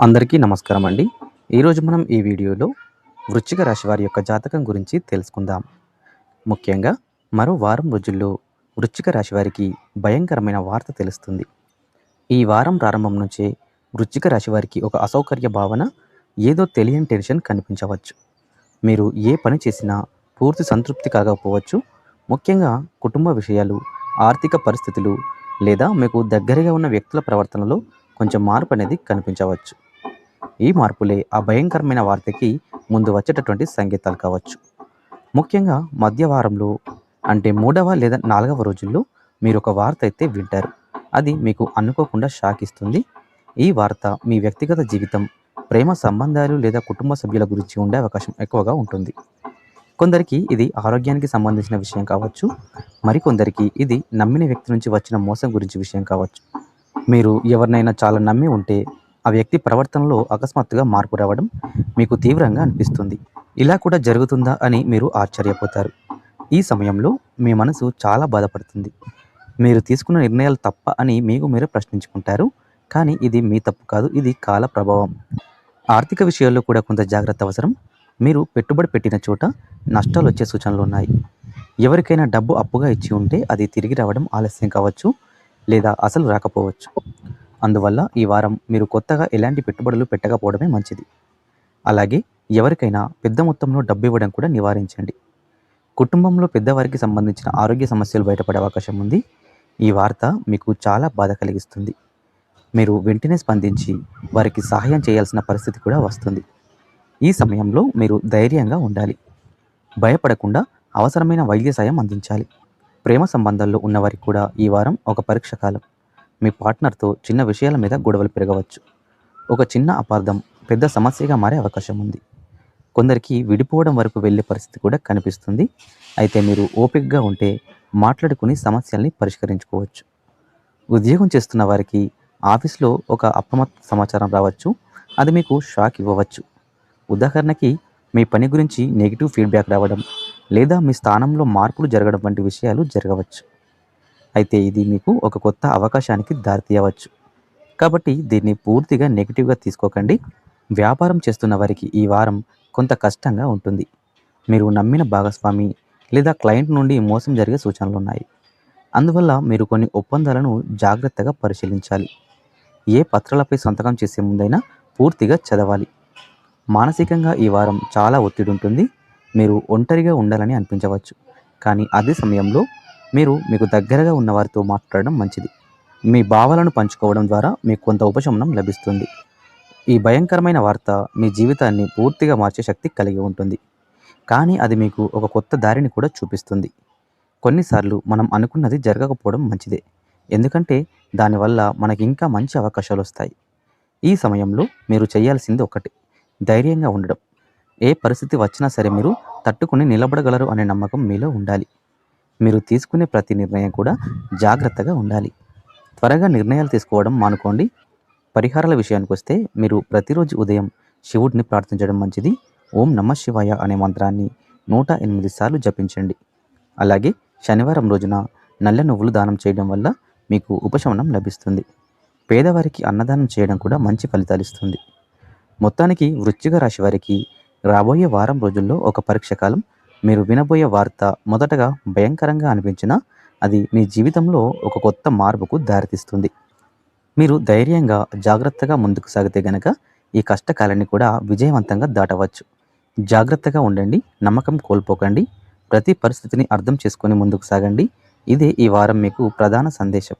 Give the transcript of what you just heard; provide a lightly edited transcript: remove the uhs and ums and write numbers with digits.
అందరికీ నమస్కారం అండి. ఈరోజు మనం ఈ వీడియోలో వృశ్చిక రాశి వారి యొక్క జాతకం గురించి తెలుసుకుందాం. ముఖ్యంగా మరో వారం రోజుల్లో వృశ్చిక రాశి వారికి భయంకరమైన వార్త తెలుస్తుంది. ఈ వారం ప్రారంభం నుంచే వృశ్చిక రాశి వారికి ఒక అసౌకర్య భావన, ఏదో తెలియని టెన్షన్ కనిపించవచ్చు. మీరు ఏ పని చేసినా పూర్తి సంతృప్తి కలగకపోవచ్చు. ముఖ్యంగా కుటుంబ విషయాలు, ఆర్థిక పరిస్థితులు లేదా మీకు దగ్గరగా ఉన్న వ్యక్తుల ప్రవర్తనలో కొంచెం మార్పు అనేది కనిపించవచ్చు. ఈ మార్పులే ఆ భయంకరమైన వార్తకి ముందు వచ్చేటటువంటి సంకేతాలు కావచ్చు. ముఖ్యంగా మధ్య వారంలో, అంటే మూడవ లేదా నాలుగవ రోజుల్లో మీరు ఒక వార్త అయితే వింటారు. అది మీకు అనుకోకుండా షాక్ ఇస్తుంది. ఈ వార్త మీ వ్యక్తిగత జీవితం, ప్రేమ సంబంధాలు లేదా కుటుంబ సభ్యుల గురించి ఉండే అవకాశం ఎక్కువగా ఉంటుంది. కొందరికి ఇది ఆరోగ్యానికి సంబంధించిన విషయం కావచ్చు. మరికొందరికి ఇది నమ్మిన వ్యక్తి నుంచి వచ్చిన మోసం గురించి విషయం కావచ్చు. మీరు ఎవరినైనా చాలా నమ్మి ఉంటే ఆ వ్యక్తి ప్రవర్తనలో అకస్మాత్తుగా మార్పు రావడం మీకు తీవ్రంగా అనిపిస్తుంది. ఇలా కూడా జరుగుతుందా అని మీరు ఆశ్చర్యపోతారు. ఈ సమయంలో మీ మనసు చాలా బాధపడుతుంది. మీరు తీసుకున్న నిర్ణయాలు తప్ప అని మీకు మీరే ప్రశ్నించుకుంటారు. కానీ ఇది మీ తప్పు కాదు, ఇది కాల ప్రభావం. ఆర్థిక విషయాల్లో కూడా కొంత జాగ్రత్త అవసరం. మీరు పెట్టుబడి పెట్టిన చోట నష్టాలు వచ్చే సూచనలు ఉన్నాయి. ఎవరికైనా డబ్బు అప్పుగా ఇచ్చి ఉంటే అది తిరిగి రావడం ఆలస్యం కావచ్చు లేదా అసలు రాకపోవచ్చు. అందువల్ల ఈ వారం మీరు కొత్తగా ఎలాంటి పెట్టుబడులు పెట్టకపోవడమే మంచిది. అలాగే ఎవరికైనా పెద్ద మొత్తంలో డబ్బు ఇవ్వడం కూడా నివారించండి. కుటుంబంలో పెద్దవారికి సంబంధించిన ఆరోగ్య సమస్యలు బయటపడే అవకాశం ఉంది. ఈ వార్త మీకు చాలా బాధ కలిగిస్తుంది. మీరు వెంటనే స్పందించి వారికి సహాయం చేయాల్సిన పరిస్థితి కూడా వస్తుంది. ఈ సమయంలో మీరు ధైర్యంగా ఉండాలి. భయపడకుండా అవసరమైన వైద్య సాయం అందించాలి. ప్రేమ సంబంధాల్లో ఉన్నవారికి కూడా ఈ వారం ఒక పరీక్ష కాలం. మీ పార్ట్నర్తో చిన్న విషయాల మీద గొడవలు పెరగవచ్చు. ఒక చిన్న అపార్థం పెద్ద సమస్యగా మారే అవకాశం ఉంది. కొందరికి విడిపోవడం వరకు వెళ్ళే పరిస్థితి కూడా కనిపిస్తుంది. అయితే మీరు ఓపికగా ఉంటే మాట్లాడుకుని సమస్యల్ని పరిష్కరించుకోవచ్చు. ఉద్యోగం చేస్తున్న వారికి ఆఫీస్లో ఒక అప్రమత్త సమాచారం రావచ్చు. అది మీకు షాక్ ఇవ్వవచ్చు. ఉదాహరణకి మీ పని గురించి నెగిటివ్ ఫీడ్బ్యాక్ రావడం లేదా మీ స్థానంలో మార్పులు జరగడం వంటి విషయాలు జరగవచ్చు. అయితే ఇది మీకు ఒక కొత్త అవకాశానికి దారితీయవచ్చు. కాబట్టి దీన్ని పూర్తిగా నెగిటివ్గా తీసుకోకండి. వ్యాపారం చేస్తున్న వారికి ఈ వారం కొంత కష్టంగా ఉంటుంది. మీరు నమ్మిన భాగస్వామి లేదా క్లయింట్ నుండి మోసం జరిగే సూచనలు ఉన్నాయి. అందువల్ల మీరు కొన్ని ఒప్పందాలను జాగ్రత్తగా పరిశీలించాలి. ఏ పత్రాలపై సంతకం చేసే ముందైనా పూర్తిగా చదవాలి. మానసికంగా ఈ వారం చాలా ఒత్తిడి ఉంటుంది. మీరు ఒంటరిగా ఉండాలని అనిపించవచ్చు. కానీ అదే సమయంలో మీరు మీకు దగ్గరగా ఉన్న వారితో మాట్లాడడం మంచిది. మీ భావాలను పంచుకోవడం ద్వారా మీకు కొంత ఉపశమనం లభిస్తుంది. ఈ భయంకరమైన వార్త మీ జీవితాన్ని పూర్తిగా మార్చే శక్తి కలిగి ఉంటుంది. కానీ అది మీకు ఒక కొత్త దారిని కూడా చూపిస్తుంది. కొన్నిసార్లు మనం అనుకున్నది జరగకపోవడం మంచిదే. ఎందుకంటే దానివల్ల మనకి ఇంకా మంచి అవకాశాలు వస్తాయి. ఈ సమయంలో మీరు చేయాల్సింది ఒకటి, ధైర్యంగా ఉండడం. ఏ పరిస్థితి వచ్చినా సరే మీరు తట్టుకుని నిలబడగలరు అనే నమ్మకం మీలో ఉండాలి. మీరు తీసుకునే ప్రతి నిర్ణయం కూడా జాగ్రత్తగా ఉండాలి. త్వరగా నిర్ణయాలు తీసుకోవడం మానుకోండి. పరిహారాల విషయానికి వస్తే మీరు ప్రతిరోజు ఉదయం శివుడిని ప్రార్థించడం మంచిది. ఓం నమః శివాయ అనే మంత్రాన్ని 108 సార్లు జపించండి. అలాగే శనివారం రోజున నల్ల నువ్వులు దానం చేయడం వల్ల మీకు ఉపశమనం లభిస్తుంది. పేదవారికి అన్నదానం చేయడం కూడా మంచి ఫలితాలు ఇస్తుంది. మొత్తానికి వృశ్చిక రాశి వారికి రాబోయే వారం రోజుల్లో ఒక పరీక్ష కాలం. మీరు వినబోయే వార్త మొదటగా భయంకరంగా అనిపించినా అది మీ జీవితంలో ఒక కొత్త మార్పుకు దారితీస్తుంది. మీరు ధైర్యంగా జాగ్రత్తగా ముందుకు సాగితే గనక ఈ కష్టకాలాన్ని కూడా విజయవంతంగా దాటవచ్చు. జాగ్రత్తగా ఉండండి, నమ్మకం కోల్పోకండి, ప్రతి పరిస్థితిని అర్థం చేసుకొని ముందుకు సాగండి. ఇదే ఈ వారం మీకు ప్రధాన సందేశం.